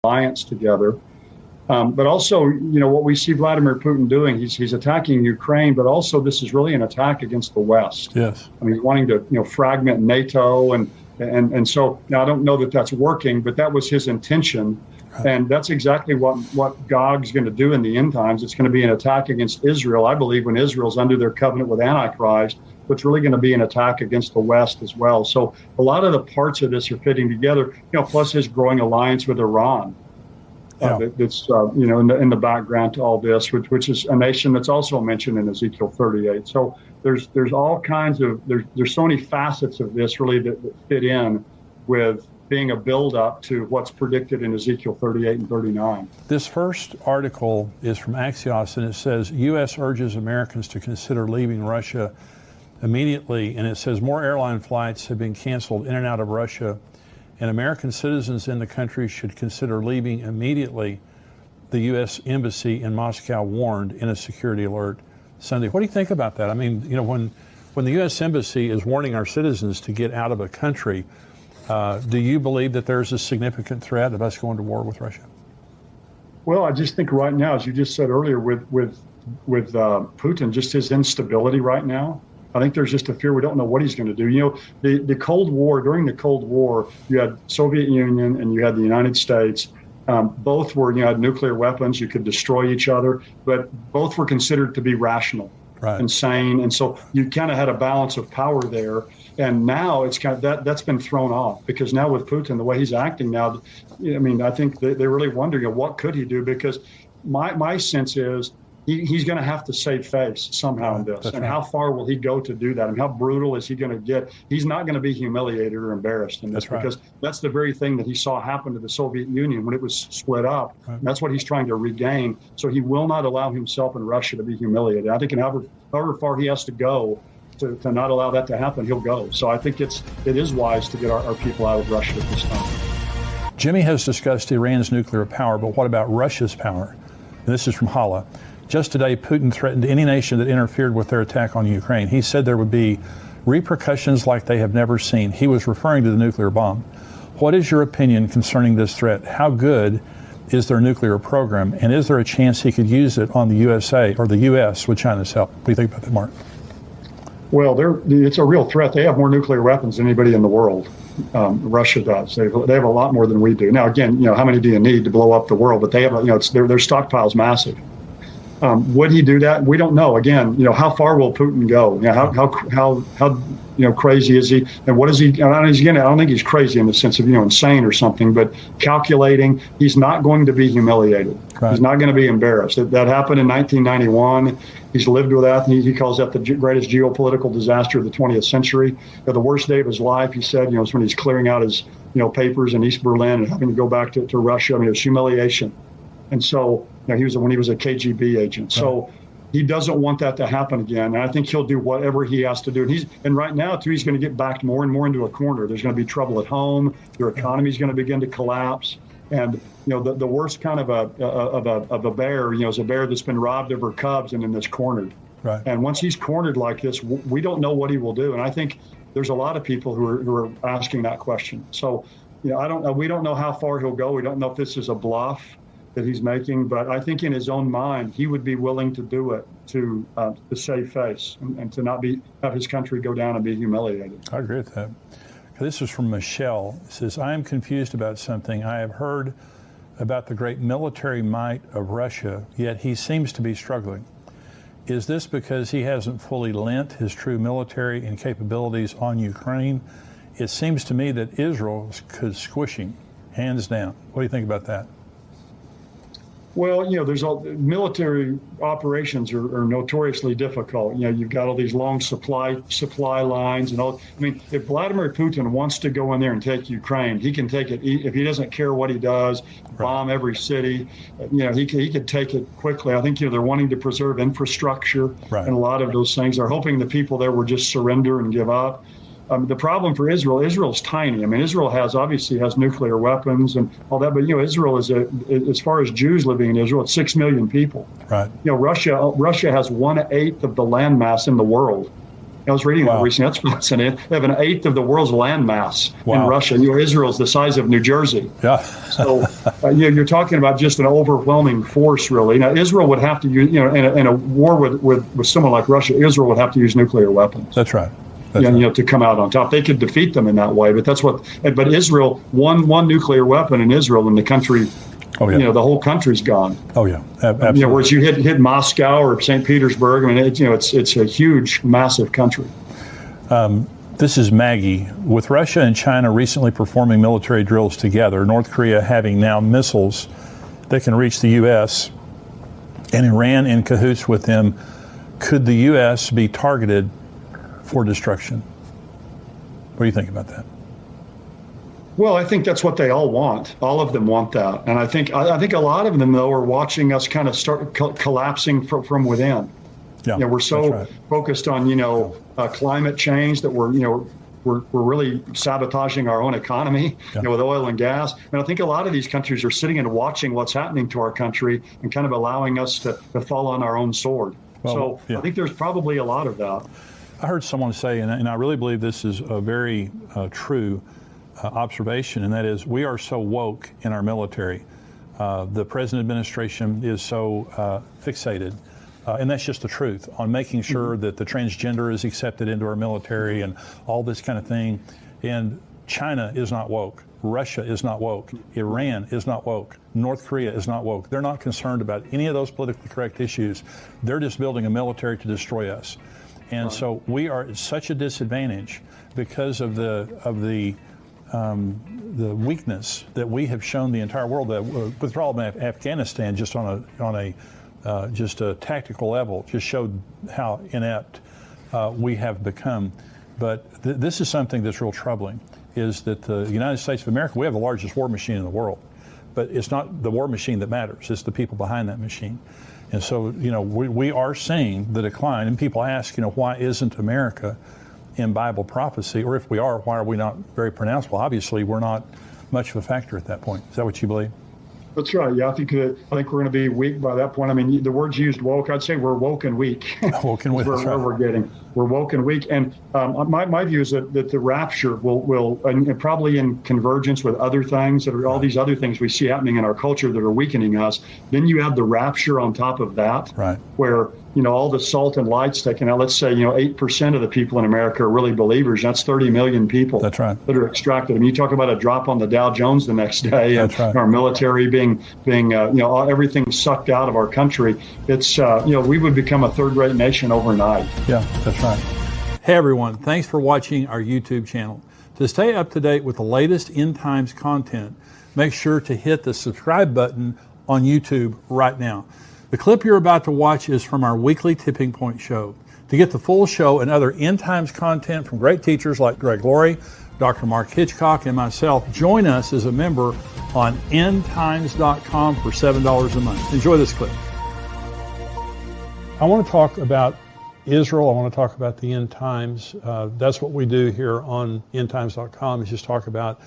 alliance together. But also, what we see Vladimir Putin doing, he's attacking Ukraine, but also this is really an attack against the West. Yes. I mean, he's wanting to, fragment NATO. And so now I don't know that that's working, but that was his intention. Right. And that's exactly what Gog's going to do in the end times. It's going to be an attack against Israel. I believe when Israel's under their covenant with Antichrist, it's really going to be an attack against the West as well. So a lot of the parts of this are fitting together, plus his growing alliance with Iran. That's in the background to all this, which is a nation that's also mentioned in Ezekiel 38. So there's all kinds of there's so many facets of this really that fit in with being a build-up to what's predicted in Ezekiel 38 and 39. This first article is from Axios, and it says U.S. urges Americans to consider leaving Russia immediately, and it says more airline flights have been canceled in and out of Russia, and American citizens in the country should consider leaving immediately, the U.S. Embassy in Moscow warned in a security alert Sunday. What do you think about that? I mean, when the U.S. Embassy is warning our citizens to get out of a country, do you believe that there's a significant threat of us going to war with Russia? Well, I just think right now, as you just said earlier, with Putin, just his instability right now, I think there's just a fear we don't know what he's going to do. The Cold War, during the Cold War, you had Soviet Union and you had the United States. Both were, had nuclear weapons. You could destroy each other, but both were considered to be rational, right, and sane. And so you kind of had a balance of power there. And now it's kind of that's been thrown off, because now with Putin, the way he's acting now, I think they're really wondering, what could he do? Because my sense is he's going to have to save face somehow in this. And how far will he go to do that? And how brutal is he going to get? He's not going to be humiliated or embarrassed in this, because that's the very thing that he saw happen to the Soviet Union when it was split up. Right. That's what he's trying to regain. So he will not allow himself and Russia to be humiliated. I think however far he has to go to not allow that to happen, he'll go. So I think it is wise to get our people out of Russia at this time. Jimmy has discussed Iran's nuclear power, but what about Russia's power? And this is from Hala. Just today, Putin threatened any nation that interfered with their attack on Ukraine. He said there would be repercussions like they have never seen. He was referring to the nuclear bomb. What is your opinion concerning this threat? How good is their nuclear program? And is there a chance he could use it on the USA or the U.S. with China's help? What do you think about that, Mark? Well, it's a real threat. They have more nuclear weapons than anybody in the world. Russia does. They have a lot more than we do. Now, again, how many do you need to blow up the world? But they have, their stockpile's massive. Would he do that? We don't know. Again, how far will Putin go? How crazy is he? And what is he? I don't think he's crazy in the sense of insane or something. But calculating, he's not going to be humiliated. Right. He's not going to be embarrassed. That happened in 1991. He's lived with that. He calls that the greatest geopolitical disaster of the 20th century. The worst day of his life, he said, is when he's clearing out his papers in East Berlin and having to go back to Russia. It was humiliation. And so he was a KGB agent. So he doesn't want that to happen again. And I think he'll do whatever he has to do. And right now, too, he's going to get backed more and more into a corner. There's going to be trouble at home. Their economy is going to begin to collapse. And the worst kind of a bear, is a bear that's been robbed of her cubs and then that's cornered. Right. And once he's cornered like this, we don't know what he will do. And I think there's a lot of people who are asking that question. So I don't know. We don't know how far he'll go. We don't know if this is a bluff that he's making, but I think in his own mind, he would be willing to do it to save face and to not have his country go down and be humiliated. I agree with that. This is from Michelle. It says, I am confused about something. I have heard about the great military might of Russia, yet he seems to be struggling. Is this because he hasn't fully lent his true military and capabilities on Ukraine? It seems to me that Israel could squish him, hands down. What do you think about that? Well, there's military operations are notoriously difficult. You've got all these long supply lines and all. If Vladimir Putin wants to go in there and take Ukraine, he can take it. If he doesn't care what he does, bomb every city, he could take it quickly. I think they're wanting to preserve infrastructure and a lot of those things. They're hoping the people there will just surrender and give up. The problem for Israel's tiny. Israel obviously has nuclear weapons and all that, but Israel is as far as Jews living in Israel, it's 6 million people. Right. Russia has 1/8 of the landmass in the world. I was reading that recently. That's fascinating. They have an eighth of the world's landmass in Russia. Israel's the size of New Jersey. Yeah. So you're talking about just an overwhelming force, really. Now, Israel would have to use, in a war with someone like Russia, Israel would have to use nuclear weapons. That's right. To come out on top. They could defeat them in that way, but but Israel, one nuclear weapon in Israel, and the country, the whole country's gone. Oh yeah, absolutely. Whereas you hit Moscow or St. Petersburg, I mean, it's a huge, massive country. This is Maggie. With Russia and China recently performing military drills together, North Korea having now missiles that can reach the U.S., and Iran in cahoots with them, could the U.S. be targeted for destruction? What do you think about that? Well, I think that's what they all want. All of them want that, and I think a lot of them, though, are watching us kind of start collapsing from within. Yeah, we're so focused on climate change that we're really sabotaging our own economy with oil and gas. And I think a lot of these countries are sitting and watching what's happening to our country and kind of allowing us to fall on our own sword. I think there's probably a lot of that. I heard someone say, and I really believe this is a very true observation, and that is we are so woke in our military. The present administration is so fixated, and that's just the truth, on making sure that the transgender is accepted into our military and all this kind of thing. And China is not woke. Russia is not woke. Iran is not woke. North Korea is not woke. They're not concerned about any of those politically correct issues. They're just building a military to destroy us. And so we are at such a disadvantage because of the weakness that we have shown the entire world. The withdrawal of Afghanistan, just on a tactical level, just showed how inept we have become. But this is something that's real troubling, is that the United States of America, we have the largest war machine in the world, but it's not the war machine that matters, it's the people behind that machine. And so, we are seeing the decline, and people ask, why isn't America in Bible prophecy? Or if we are, why are we not very pronounced? Well, obviously, we're not much of a factor at that point. Is that what you believe? That's right. Yeah, I think we're going to be weak by that point. I mean, the word's used woke. I'd say we're woke and weak. Woke and weak. We're woke and weak. And my view is that the rapture will and probably in convergence with other things that are all these other things we see happening in our culture that are weakening us. Then you add the rapture on top of that, where all the salt and light's taken out. Let's say 8% of the people in America are really believers. That's 30 million people. That's right. That are extracted. I mean, you talk about a drop on the Dow Jones the next day, and our military being everything sucked out of our country. It's we would become a third-rate nation overnight. Yeah, that's right. Hey everyone, thanks for watching our YouTube channel. To stay up to date with the latest end times content, make sure to hit the subscribe button on YouTube right now. The clip you're about to watch is from our weekly Tipping Point show. To get the full show and other end times content from great teachers like Greg Laurie, Dr. Mark Hitchcock, and myself, join us as a member on endtimes.com for $7 a month. Enjoy this clip. I want to talk about Israel. I want to talk about the end times. That's what we do here on endtimes.com, is just talk about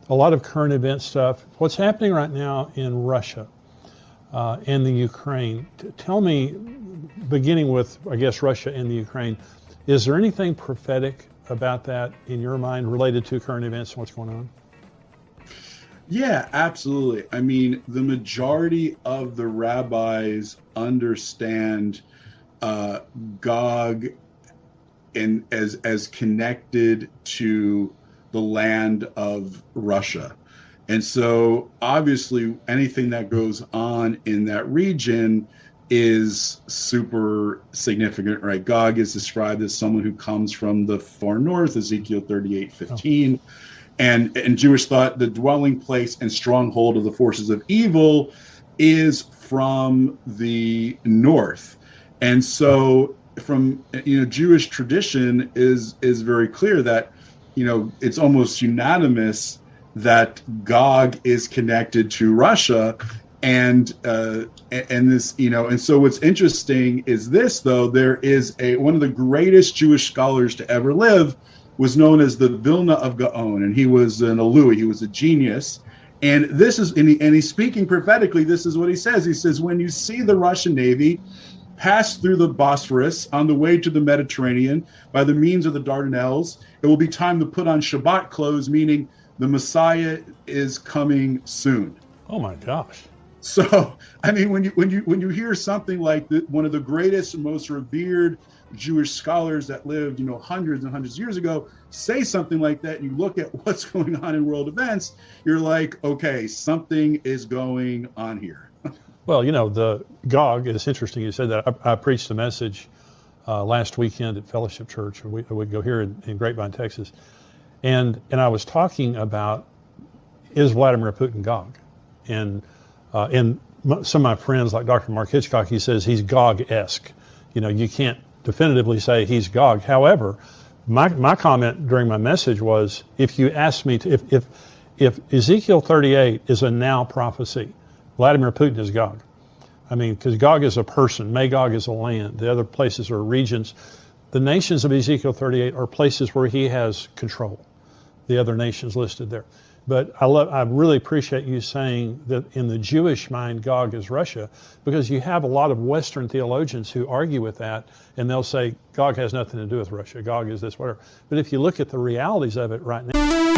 a lot of current event stuff. What's happening right now in Russia and the Ukraine. Tell me, beginning with, I guess, Russia and the Ukraine, is there anything prophetic about that in your mind related to current events and what's going on? Yeah, absolutely. I mean, the majority of the rabbis understand Gog and as connected to the land of Russia. And so obviously anything that goes on in that region is super significant, right? Gog is described as someone who comes from the far north, Ezekiel 38:15. Oh. And Jewish thought the dwelling place and stronghold of the forces of evil is from the north. And so from, Jewish tradition is very clear that, it's almost unanimous that Gog is connected to Russia. And this, and so what's interesting is this, though, there is one of the greatest Jewish scholars to ever live was known as the Vilna of Gaon, and he was an Alui, he was a genius. And this is, and he's speaking prophetically, this is what he says. He says, when you see the Russian Navy pass through the Bosphorus on the way to the Mediterranean by the means of the Dardanelles. It will be time to put on Shabbat clothes, meaning the Messiah is coming soon. Oh my gosh. So, I mean, when you hear something like one of the greatest and most revered Jewish scholars that lived, hundreds and hundreds of years ago, say something like that, and you look at what's going on in world events, you're like, okay, something is going on here. Well, the Gog, it's interesting you said that. I preached a message last weekend at Fellowship Church, we go here in Grapevine, Texas, and I was talking about, is Vladimir Putin Gog? And some of my friends, like Dr. Mark Hitchcock, he says he's Gog-esque. You can't definitively say he's Gog. However, my comment during my message was, if you ask me to, if Ezekiel 38 is a now prophecy, Vladimir Putin is Gog. I mean, because Gog is a person, Magog is a land, the other places are regions. The nations of Ezekiel 38 are places where he has control, the other nations listed there. But I really appreciate you saying that in the Jewish mind, Gog is Russia, because you have a lot of Western theologians who argue with that, and they'll say Gog has nothing to do with Russia. Gog is this, whatever. But if you look at the realities of it right now,